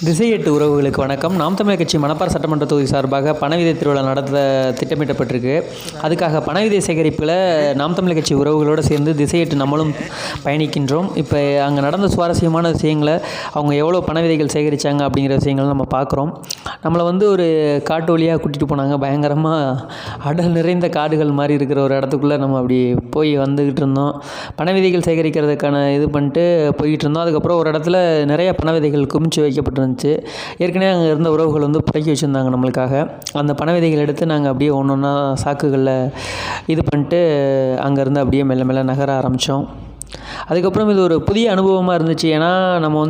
திசையெட்டு உறவுகளுக்கு வணக்கம். நாம் தமிழர் கட்சி மணப்பாறை சட்டமன்ற தொகுதி சார்பாக பணவிதை திருவிழா நடத்த திட்டமிட்டப்பட்டிருக்கு. அதுக்காக பணவிதை சேகரிப்பில் நாம் தமிழர் கட்சி உறவுகளோடு சேர்ந்து திசையெட்டு நம்மளும் பயணிக்கின்றோம். இப்போ அங்கே நடந்த சுவாரஸ்யமான விஷயங்களை, அவங்க எவ்வளோ பணவிதைகள் சேகரித்தாங்க அப்படிங்கிற விஷயங்கள் நம்ம பார்க்குறோம். நம்மளை ஒரு காட்டு வழியாக கூட்டிகிட்டு போனாங்க. பயங்கரமாக அடல் நிறைந்த காடுகள் மாதிரி இருக்கிற ஒரு இடத்துக்குள்ளே நம்ம அப்படி போய் வந்துக்கிட்டு இருந்தோம். பணவிதைகள் சேகரிக்கிறதுக்கான இது பண்ணிட்டு போய்கிட்டு இருந்தோம். அதுக்கப்புறம் ஒரு இடத்துல நிறைய பணவிதைகள் குமிச்சு வைக்கப்பட்டிருந்துச்சு. ஏற்கனவே அங்கே இருந்த உறவுகள் புடக்கி வச்சுருந்தாங்க நம்மளுக்காக. அந்த பணவிதைகள் எடுத்து நாங்கள் அப்படியே ஒன்று ஒன்றா சாக்குகளில் இது பண்ணிட்டு அங்கேருந்து அப்படியே மெல்ல மெல்ல நகர ஆரம்பித்தோம். அதுக்கப்புறம் இது ஒரு புதிய அனுபவமாக இருந்துச்சு. ஏன்னா நம்ம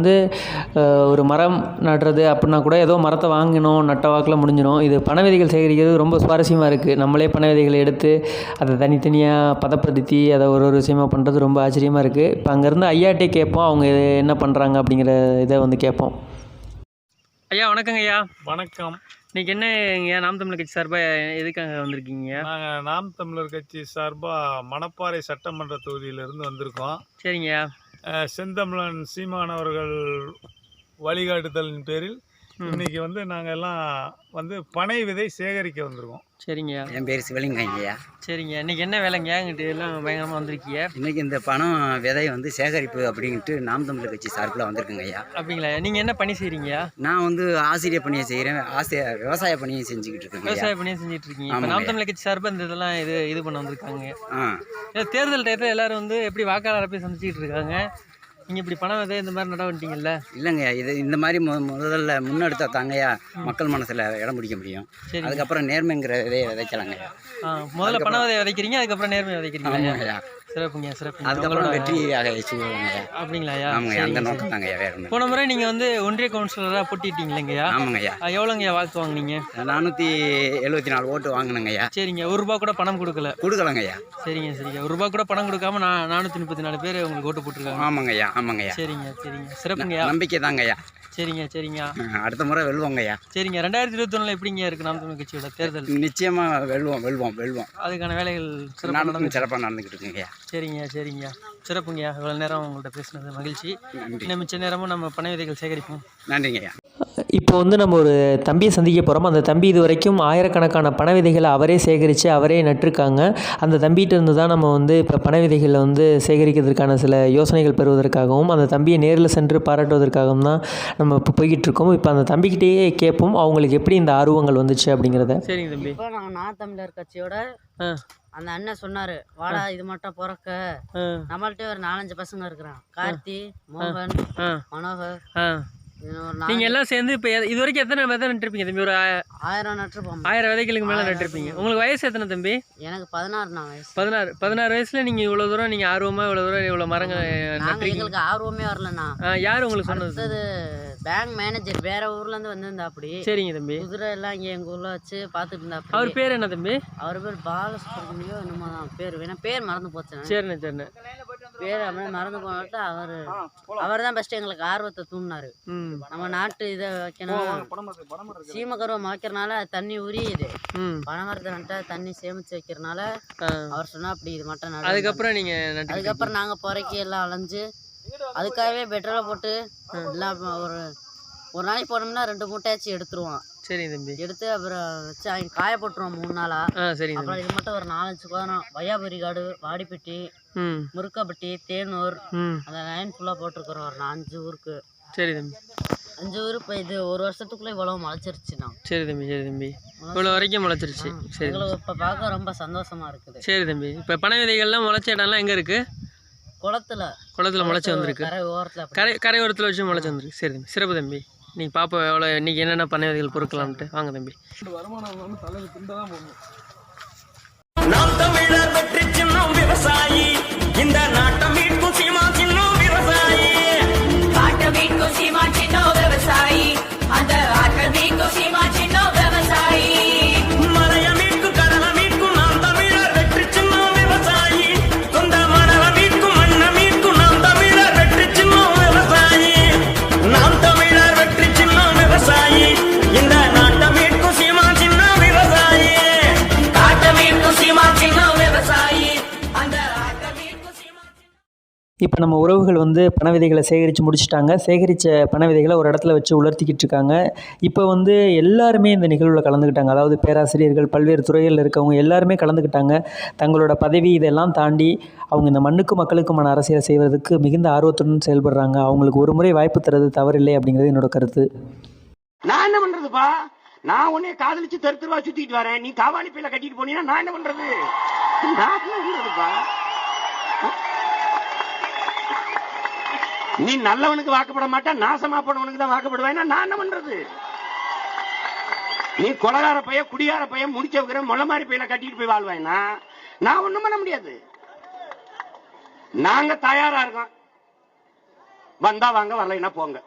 ஒரு மரம் நடுறது அப்படின்னா கூட ஏதோ மரத்தை வாங்கினோம், நட்ட வாக்கில் முடிஞ்சிடும். இது பணவிதைகள் சேகரிக்கிறது ரொம்ப சுவாரஸ்யமாக இருக்குது. நம்மளே பணவிதைகளை எடுத்து அதை தனித்தனியாக பதப்படுத்தி அதை ஒரு விஷயமாக பண்ணுறது ரொம்ப ஆச்சரியமாக இருக்குது. இப்போ அங்கேருந்து ஐயாட்டே கேட்போம், அவங்க என்ன பண்ணுறாங்க அப்படிங்கிற இதை கேட்போம். ஐயா வணக்கங்க. ஐயா வணக்கம். இன்றைக்கி என்னங்க நாம் தமிழர் கட்சி சார்பாக எதுக்காக வந்திருக்கீங்க? நாங்கள் நாம் தமிழர் கட்சி சார்பாக மணப்பாறை சட்டமன்ற தொகுதியிலிருந்து வந்திருக்கோம். சரிங்க. செந்தமிழன் சீமான் அவர்கள் வழிகாட்டுதலின் பேரில் இன்னைக்கு நாங்கள் எல்லாம் பனை விதை சேகரிக்க வந்திருக்கோம். சரிங்க. என் பேர் சிவலிங்கய்யா. சரிங்க. இன்றைக்கி என்ன வேலைங்க இங்கிட்டு எல்லாம் பயங்கரமாக வந்திருக்கீங்க? இன்றைக்கி இந்த பணம் விதை சேகரிப்பு அப்படின்ட்டு நாம் தமிழர் கட்சி சார்பில் வந்திருக்குங்க ஐயா. அப்படிங்களா? நீங்கள் என்ன பணி செய்கிறீங்க? நான் ஆசிரியர் பணியை செய்கிறேன், விவசாய பணியை செஞ்சுக்கிட்டு இருக்கேன். விவசாய பணியை செஞ்சுட்டு இருக்கீங்க. இப்போ நாம் தமிழர் கட்சி சார்பாக இந்த இதெல்லாம் இது பண்ண வந்திருக்காங்க. தேர்தல் டயத்தில் எல்லோரும் எப்படி வாக்காளரை போய் சந்திச்சுக்கிட்டு இருக்காங்க. நீங்கள் இப்படி பணம் விதை இந்த மாதிரி நட வந்துட்டீங்கல்ல? இல்லைங்கய்யா, இது இந்த மாதிரி முதல்ல முன்னெடுத்தா தாங்கய்யா மக்கள் மனசில் இடம் பிடிக்க முடியும். அதுக்கப்புறம் நேர்மைங்கிற விதையை விதைக்கலாங்கய்யா. முதல்ல பண விதை விதைக்கிறீங்க, அதுக்கப்புறம் நேர்மை விதைக்கிறீங்க. சிறப்புங்க சிறப்புங்க. அதுக்கப்புறம் வெற்றியாக அப்படிங்களா? அந்த நோக்கம் தாங்கய்யா. வேறு போன முறை நீங்கள் ஒன்றிய கவுன்சிலராக போட்டிட்டீங்களேங்கய்யா? ஆமாங்கய்யா. எவ்வளோங்கய்யா வாக்கு வாங்கினீங்க? 474 ஓட்டு வாங்கினேங்கய்யா. சரிங்க. ₹1 கூட பணம் கொடுக்கலங்கய்யா. சரிங்க சரிங்க. ₹1 கூட பணம் கொடுக்காம 434 பேர் உங்களுக்கு ஓட்டு போட்டிருக்காங்க. ஆமாங்கய்யா ஆமாங்கய்யா. சரிங்க சரிங்க. சிறப்புங்கய்யா. நம்பிக்கை தாங்கய்யா. சரிங்க சரிங்க. அடுத்த முறை வெல்வோங்கய்யா. சரிங்க. 2021 எப்படிங்க இருக்குது நாம் தமிழர் கட்சியோட தேர்தல்? நிச்சயமாக வெல்வோம். அதுக்கான வேலைகள் சிறப்பாக நடந்துக்கிட்டு இருக்குங்கய்யா. சரிங்க சரிங்க. சிறப்புங்கய்யா. இவ்வளோ நேரம் உங்கள்கிட்ட பேசுனது மகிழ்ச்சி. இன்னும் மிச்ச நேரமும் நம்ம பனை விதைகள் சேகரிப்போம். நன்றிங்கய்யா. இப்போ நம்ம ஒரு தம்பியை சந்திக்க போகிறோம். அந்த தம்பி இது வரைக்கும் ஆயிரக்கணக்கான பனை விதைகளை அவரே சேகரித்து அவரே நட்டிருக்காங்க. அந்த தம்பிகிட்ட இருந்து தான் நம்ம இப்போ பனை விதைகளை சேகரிக்கிறதுக்கான சில யோசனைகள் பெறுவதற்காகவும் அந்த தம்பியை நேரில் சென்று பாராட்டுவதற்காகவும் தான் நம்ம இப்போ போய்கிட்டு இருக்கோம். இப்போ அந்த தம்பிக்கிட்டேயே கேட்போம் அவங்களுக்கு எப்படி இந்த ஆர்வங்கள் வந்துச்சு அப்படிங்கிறத. சரிங்க தம்பி. இப்போ நாங்கள் நாம் தமிழர் கட்சியோட அந்த அண்ணன் சொன்னாரு, வாடா இது மட்டும் பிறக்க நம்மள்ட்ட ஒரு 4-5 பசங்க இருக்கிறான். கார்த்தி, மோகன், மனோகர். நீங்க எல்லாம் சேர்ந்து இப்போ இது வரைக்கும் எத்தனை விதை நட்டுருப்பீங்க தம்பி? ஒரு 1000 நட்டுருப்போம். 1000 விதைகளுக்கு மேலே நட்டுருப்பீங்க. உங்களுக்கு வயசு எத்தனை தம்பி? எனக்கு 16 வயசு. 16 வயசுல நீங்க இவ்வளோ தூரம் நீங்க ஆர்வமா இவ்வளோ தூரம் இவ்வளோ மரங்கள் நட்டுருக்கீங்க. எங்களுக்கு ஆர்வமே வரலண்ணா. யார் உங்களுக்கு சொன்னது? பேங்க் மேனேஜர் வேற ஊர்ல இருந்து வந்திருந்தா. அப்படி. சரிங்க தம்பி. குதிரை எல்லாம் இங்க எங்க ஊர்ல வச்சு பாத்துட்டு இருந்தா. அவர் பேர் என்ன தம்பி? அவர் பேர் பாலசுப்ரமணியோ என்னமோ தான் பேர். வேணா பேர் மறந்து போச்சு. சரிண்ணே சரிண்ணே. பேர் அப்படியே மறந்து போனாட்டு அவர் தான் ஃபர்ஸ்ட் எங்களுக்கு ஆர்வத்தை தூண்டினாரு. நம்ம நாட்டு இதை வைக்கணும், சீமக்கருவை முளைக்கிறனால தண்ணி உரியுது, பனைமரத்தை நட்டா தண்ணி சேமிச்சு வைக்கிறனால அவர் சொன்னா அப்படி இது மட்டும். அதுக்கப்புறம் நாங்க பொறைக்கி எல்லாம் அலைஞ்சு அதுக்காகவே பெட்ரோலை போட்டு எல்லாம் ஒரு நாளைக்கு போனோம்னா 2 மூட்டையாச்சும் எடுத்துருவோம். சரி தம்பி. எடுத்து அப்புறம் வச்சு அவங்க காய போட்டுருவோம் 3 நாளா. அப்புறம் இது மட்டும் ஒரு 4-5 கோரம் வையாபுரி காடு, வாடிப்பட்டி, முருக்கப்பட்டி, தேனூர், அந்த லைன் ஃபுல்லாக போட்டிருக்கிறோம். ஒரு 5 ஊருக்கு. சரி தம்பி. 5 ஊர். இப்போ இது ஒரு வருஷத்துக்குள்ளே இவ்வளவு முளைச்சிருச்சுண்ணா. சரி தம்பி. இவ்வளோ வரைக்கும் முளைச்சிருச்சு. சரி. எங்களுக்கு இப்போ பார்க்க ரொம்ப சந்தோஷமா இருக்குது. சரி தம்பி. இப்போ பனை விதைகள்லாம் முளைச்ச இடம்லாம் எங்கே இருக்கு? குளத்துல முளைச்சி வந்திருக்கு. கரை ஓரத்தில் வச்சு முளைச்சி வந்திருக்கு. சரி தம்பி. சிறப்பு தம்பி. நீங்கள் பாப்பா எவ்வளோ இன்றைக்கி என்னென்ன பனை விதைகள் பொறுக்கலாம்ட்டு வாங்க தம்பி. நாம் தமிழர் வெற்றி சின்னம் விவசாயி, இந்த நாட்டை மீட்கும் சீமா சின்னம் விவசாயி, காட்டை மீட்கும் சீமா சின்னம் விவசாயி, அந்த ஆட்டை மீட்கும் சீமா சின்னம் விவசாயி, மலைய மீட்கும் கடலை மீட்கும் நாம் தமிழர் வெற்றி சின்னம் விவசாயி, சொந்த மணலை மீட்கும் மண்ணை மீட்கும் நாம் தமிழர் வெற்றி சின்னம் விவசாயி, நாம் தமிழர் வெற்றி சின்னம் விவசாயி, இந்த நாட்டை மீட்கும் சீமா சின்னம் விவசாயி, காட்டை மீட்கும் சீமா சின்னம் விவசாயி, அந்த ஆட்டை மீட்கும் சீமா. இப்போ நம்ம உறவுகள் வந்து பண விதைகளை சேகரித்து முடிச்சுட்டாங்க. சேகரித்த பண விதைகளை ஒரு இடத்துல வச்சு உலர்த்திக்கிட்டு இருக்காங்க. இப்போ வந்து எல்லாருமே இந்த நிகழ்வில் கலந்துக்கிட்டாங்க. அதாவது பேராசிரியர்கள், பல்வேறு துறைகளில் இருக்கவங்க எல்லாருமே கலந்துக்கிட்டாங்க. தங்களோட பதவி இதெல்லாம் தாண்டி அவங்க இந்த மண்ணுக்கும் மக்களுக்குமான அரசியலை செய்வதற்கு மிகுந்த ஆர்வத்துடன் செயல்படுறாங்க. அவங்களுக்கு ஒரு முறை வாய்ப்பு தரது தவறில்லை அப்படிங்கிறது என்னோட கருத்து. நான் என்ன பண்றதுப்பா? நான் உன்னைய காதலிச்சு தெருவா சுத்திட்டு வரேன், நீ காவாலி பையில கட்டிட்டு போனீங்கன்னா நான் என்ன பண்றது? நான் என்ன பண்றதுப்பா? நீ நல்லவனுக்கு வாக்கப்பட மாட்டா, நாசமா போனவனுக்கு தான் வாக்கப்படுவேன்னா நான் என்ன பண்றது? நீ கொலகார பையன், குடியார பையன், முடிச்சவங்கிற மொள்ள மாதிரி பையில கட்டிட்டு போய் வாழ்வேன்னா நான் ஒண்ணும் பண்ண முடியாது. நாங்க தயாரா இருக்கோம். வந்தா வாங்க, வரலைன்னா போங்க.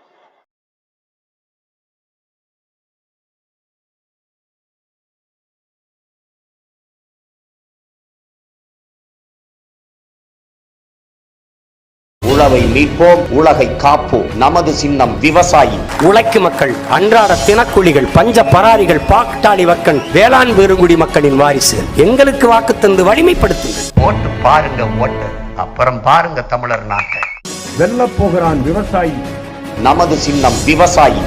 உழவை மீட்போம், உலகை காப்போம். நமது சின்னம் விவசாயி. உழைக்கும் மக்கள், அன்றாட தினக்கூலிகள், பஞ்ச பராரிகள், பாக்டாளி வக்கன், வேளாண் பெருங்குடி மக்களின் வாரிசு. எங்களுக்கு வாக்கு தந்து வலிமைப்படுத்துங்கள். ஓட்டு பாருங்க, ஓட்டு அப்புறம் பாருங்க தமிழர் நாட்டை. வெல்ல போகிறான் விவசாயி. நமது சின்னம் விவசாயி.